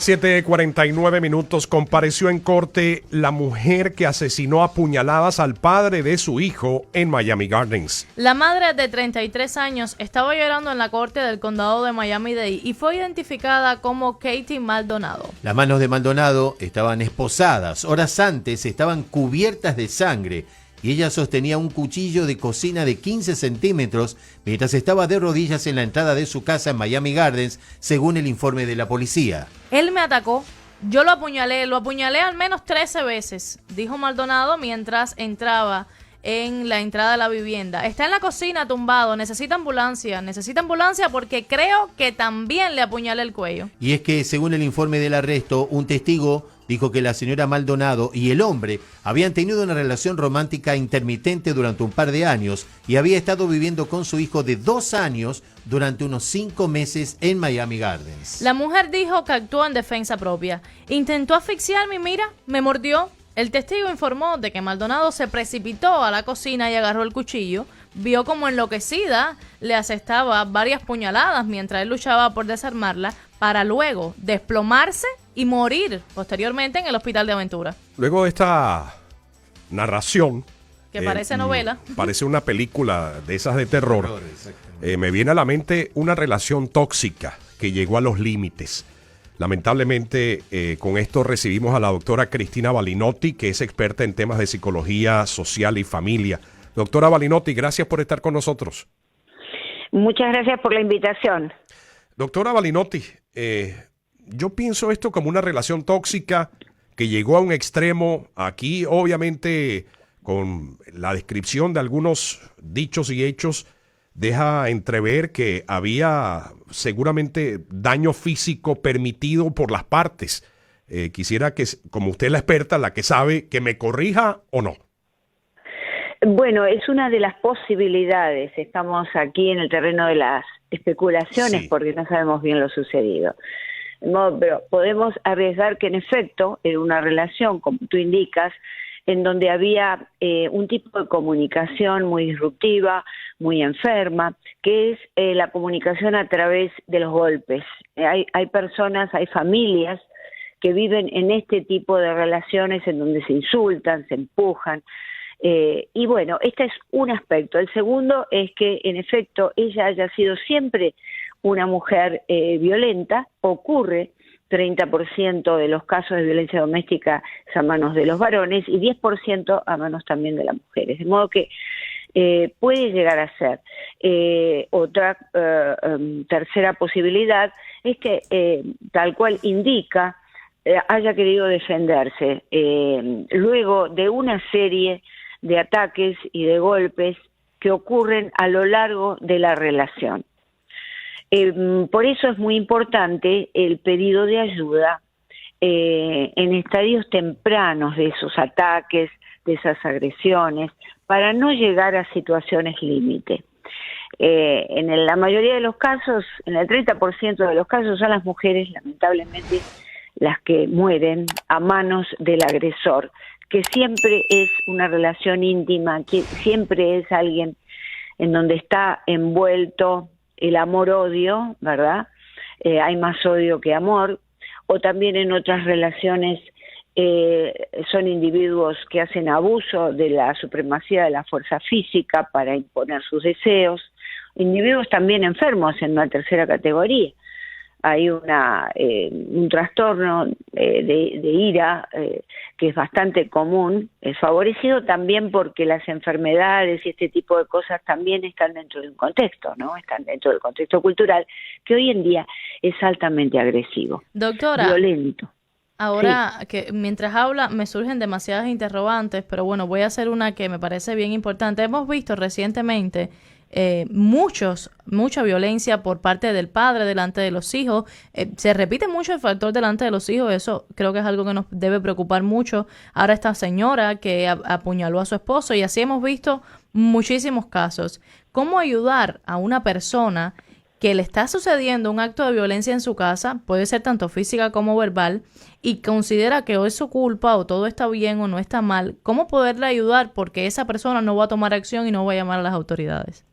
7:49. Compareció en corte la mujer que asesinó a puñaladas al padre de su hijo en Miami Gardens. La madre de 33 años estaba llorando en la corte del condado de Miami-Dade y fue identificada como Katie Maldonado. Las manos de Maldonado estaban esposadas. Horas antes estaban cubiertas de sangre y ella sostenía un cuchillo de cocina de 15 centímetros mientras estaba de rodillas en la entrada de su casa en Miami Gardens, según el informe de la policía. Él me atacó, yo lo apuñalé al menos 13 veces, dijo Maldonado mientras entraba en la entrada de la vivienda. Está en la cocina tumbado, necesita ambulancia porque creo que también le apuñalé el cuello. Y es que, según el informe del arresto, un testigo dijo que la señora Maldonado y el hombre habían tenido una relación romántica intermitente durante un par de años y había estado viviendo con su hijo de 2 años durante unos 5 meses en Miami Gardens. La mujer dijo que actuó en defensa propia. Intentó asfixiarme y mira, me mordió. El testigo informó de que Maldonado se precipitó a la cocina y agarró el cuchillo. Vio como enloquecida le asestaba varias puñaladas mientras él luchaba por desarmarla para luego desplomarse y morir posteriormente en el hospital de Aventura. Luego de esta narración, que parece novela. Parece una película de esas de terror. Me viene a la mente una relación tóxica que llegó a los límites. Lamentablemente, con esto recibimos a la doctora Cristina Balinotti, que es experta en temas de psicología social y familia. Doctora Balinotti, gracias por estar con nosotros. Muchas gracias por la invitación. Doctora Balinotti, yo pienso esto como una relación tóxica que llegó a un extremo. Aquí, obviamente, con la descripción de algunos dichos y hechos, deja entrever que había seguramente daño físico permitido por las partes. Quisiera que, como usted es la experta, la que sabe, que me corrija o no. Bueno, es una de las posibilidades. Estamos aquí en el terreno de las especulaciones, sí, porque no sabemos bien lo sucedido. No, pero podemos arriesgar que en efecto era una relación, como tú indicas, en donde había un tipo de comunicación muy disruptiva, muy enferma, que es la comunicación a través de los golpes. Hay personas, hay familias que viven en este tipo de relaciones en donde se insultan, se empujan. Y bueno, este es un aspecto. El segundo es que, en efecto, ella haya sido siempre una mujer violenta. Ocurre 30% de los casos de violencia doméstica es a manos de los varones y 10% a manos también de las mujeres. De modo que puede llegar a ser. Otra tercera posibilidad es que, tal cual indica, haya querido defenderse luego de una serie de ataques y de golpes que ocurren a lo largo de la relación. Por eso es muy importante el pedido de ayuda en estadios tempranos de esos ataques, de esas agresiones, para no llegar a situaciones límite. En la mayoría de los casos, en el 30% de los casos, son las mujeres, lamentablemente, las que mueren a manos del agresor, que siempre es una relación íntima, que siempre es alguien en donde está envuelto el amor-odio, ¿verdad? Hay más odio que amor, o también en otras relaciones son individuos que hacen abuso de la supremacía de la fuerza física para imponer sus deseos, individuos también enfermos en una tercera categoría. Hay un trastorno de ira que es bastante común, es favorecido también porque las enfermedades y este tipo de cosas también están dentro de un contexto, ¿no? Están dentro del contexto cultural que hoy en día es altamente agresivo, doctora, violento. Ahora, sí, que mientras habla me surgen demasiadas interrogantes, pero bueno, voy a hacer una que me parece bien importante. Hemos visto recientemente mucha violencia por parte del padre delante de los hijos. Se repite mucho el factor delante de los hijos, eso creo que es algo que nos debe preocupar mucho. Ahora esta señora que apuñaló a su esposo y así hemos visto muchísimos casos. ¿Cómo ayudar a una persona que le está sucediendo un acto de violencia en su casa, puede ser tanto física como verbal, y considera que o es su culpa o todo está bien o no está mal? ¿Cómo poderle ayudar? Porque esa persona no va a tomar acción y no va a llamar a las autoridades.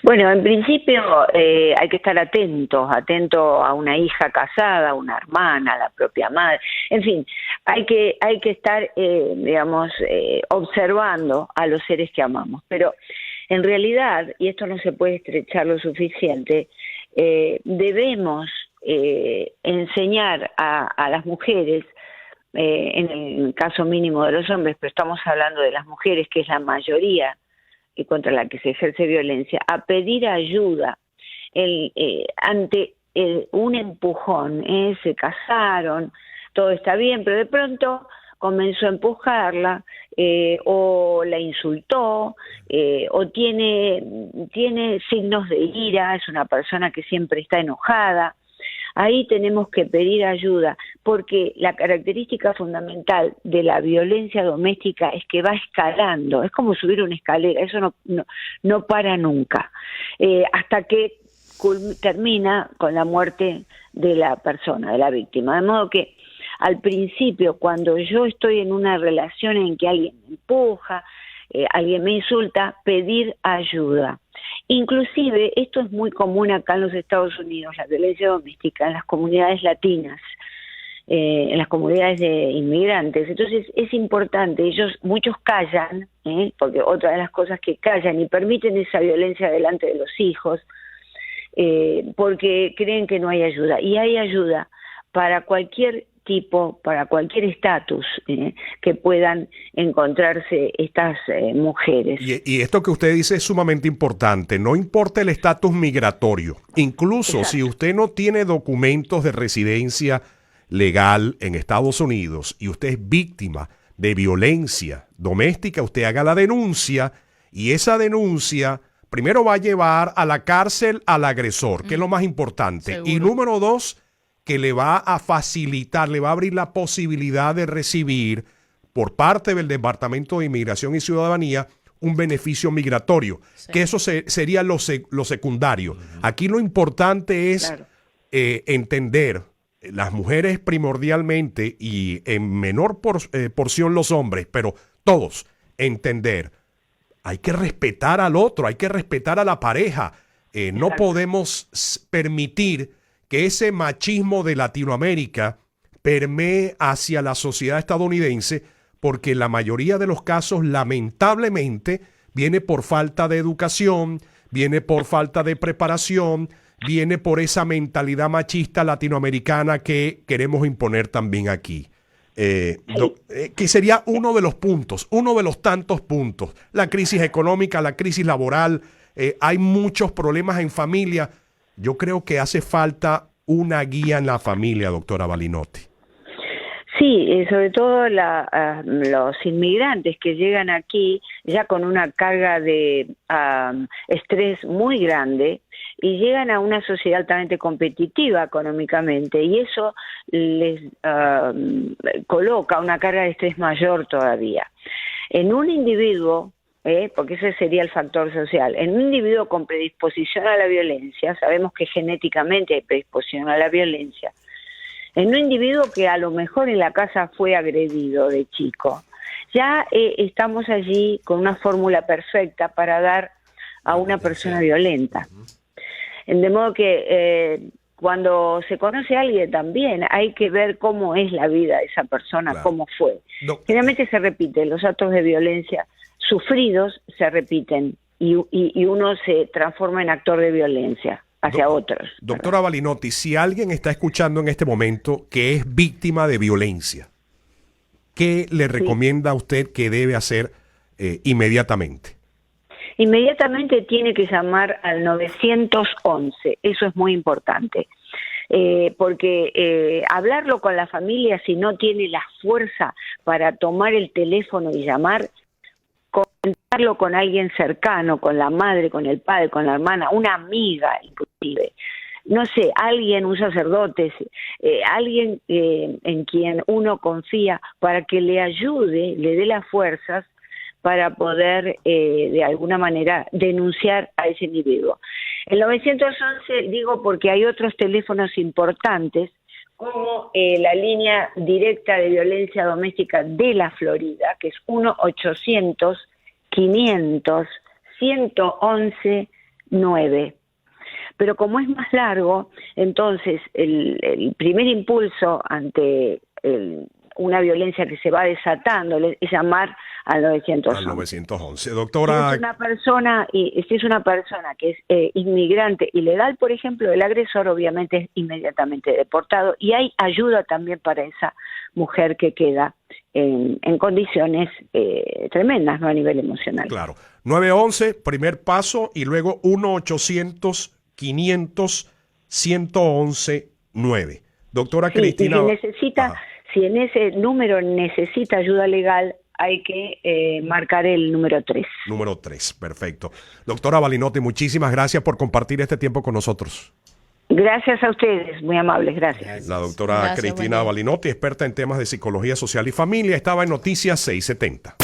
Bueno, en principio hay que estar atentos a una hija casada, a una hermana, a la propia madre, en fin, hay que estar, observando a los seres que amamos, pero en realidad, y esto no se puede estrechar lo suficiente, debemos enseñar a las mujeres, en el caso mínimo de los hombres, pero estamos hablando de las mujeres, que es la mayoría y contra la que se ejerce violencia, a pedir ayuda ante un empujón. Se casaron, todo está bien, pero de pronto comenzó a empujarla, o la insultó, o tiene signos de ira, es una persona que siempre está enojada. Ahí tenemos que pedir ayuda, porque la característica fundamental de la violencia doméstica es que va escalando, es como subir una escalera, eso no para nunca, hasta que termina con la muerte de la persona, de la víctima. De modo que al principio, cuando yo estoy en una relación en que alguien me empuja, alguien me insulta, pedir ayuda. Inclusive, esto es muy común acá en los Estados Unidos, la violencia doméstica, en las comunidades latinas, en las comunidades de inmigrantes. Entonces, es importante, muchos callan, porque otra de las cosas que callan y permiten esa violencia delante de los hijos, porque creen que no hay ayuda. Y hay ayuda para cualquier tipo, para cualquier estatus que puedan encontrarse estas mujeres. Y esto que usted dice es sumamente importante, no importa el estatus migratorio, incluso Exacto. si usted no tiene documentos de residencia legal en Estados Unidos y usted es víctima de violencia doméstica, usted haga la denuncia y esa denuncia primero va a llevar a la cárcel al agresor, que es lo más importante. Seguro. Y número dos, que le va a facilitar, le va a abrir la posibilidad de recibir por parte del Departamento de Inmigración y Ciudadanía un beneficio migratorio, Sí. que eso sería lo secundario. Aquí lo importante es Claro. entender, las mujeres primordialmente y en menor porción los hombres, pero todos entender, hay que respetar al otro, hay que respetar a la pareja. No Exacto. podemos permitir que ese machismo de Latinoamérica permee hacia la sociedad estadounidense, porque la mayoría de los casos, lamentablemente, viene por falta de educación, viene por falta de preparación, viene por esa mentalidad machista latinoamericana que queremos imponer también aquí. Que sería uno de los puntos, uno de los tantos puntos. La crisis económica, la crisis laboral, hay muchos problemas en familia. Yo creo que hace falta una guía en la familia, doctora Balinotti. Sí, sobre todo los inmigrantes que llegan aquí ya con una carga de estrés muy grande y llegan a una sociedad altamente competitiva económicamente, y eso les coloca una carga de estrés mayor todavía. En un individuo, porque ese sería el factor social, en un individuo con predisposición a la violencia, sabemos que genéticamente hay predisposición a la violencia, en un individuo que a lo mejor en la casa fue agredido de chico, ya estamos allí con una fórmula perfecta para dar a una persona violenta. De modo que cuando se conoce a alguien también hay que ver cómo es la vida de esa persona, Claro. cómo fue. Generalmente se repiten, los actos de violencia sufridos se repiten y uno se transforma en actor de violencia hacia otros. Doctora Balinotti, si alguien está escuchando en este momento que es víctima de violencia, ¿qué le recomienda a usted que debe hacer inmediatamente? Inmediatamente tiene que llamar al 911, eso es muy importante, porque hablarlo con la familia, si no tiene la fuerza para tomar el teléfono y llamar, comentarlo con alguien cercano, con la madre, con el padre, con la hermana, una amiga inclusive, no sé, alguien, un sacerdote, alguien en quien uno confía para que le ayude, le dé las fuerzas para poder de alguna manera denunciar a ese individuo. El 911 digo porque hay otros teléfonos importantes como la línea directa de violencia doméstica de la Florida, que es 1-800-500-111 9. Pero como es más largo, entonces el primer impulso ante una violencia que se va desatando es llamar al 911. Al 911. Si Doctora, es una persona que es inmigrante ilegal, por ejemplo, el agresor obviamente es inmediatamente deportado y hay ayuda también para esa mujer que queda en condiciones tremendas, ¿no? A nivel emocional. claro, 911, primer paso, y luego 1-800-500-111-9. Doctora Sí, Cristina. y si en ese número necesita ayuda legal, hay que marcar el número 3. Número 3, perfecto. Doctora Balinotti, muchísimas gracias por compartir este tiempo con nosotros. Gracias a ustedes, muy amables, gracias. La doctora Gracias, Cristina buen día. Balinotti, experta en temas de psicología social y familia, estaba en Noticias 670.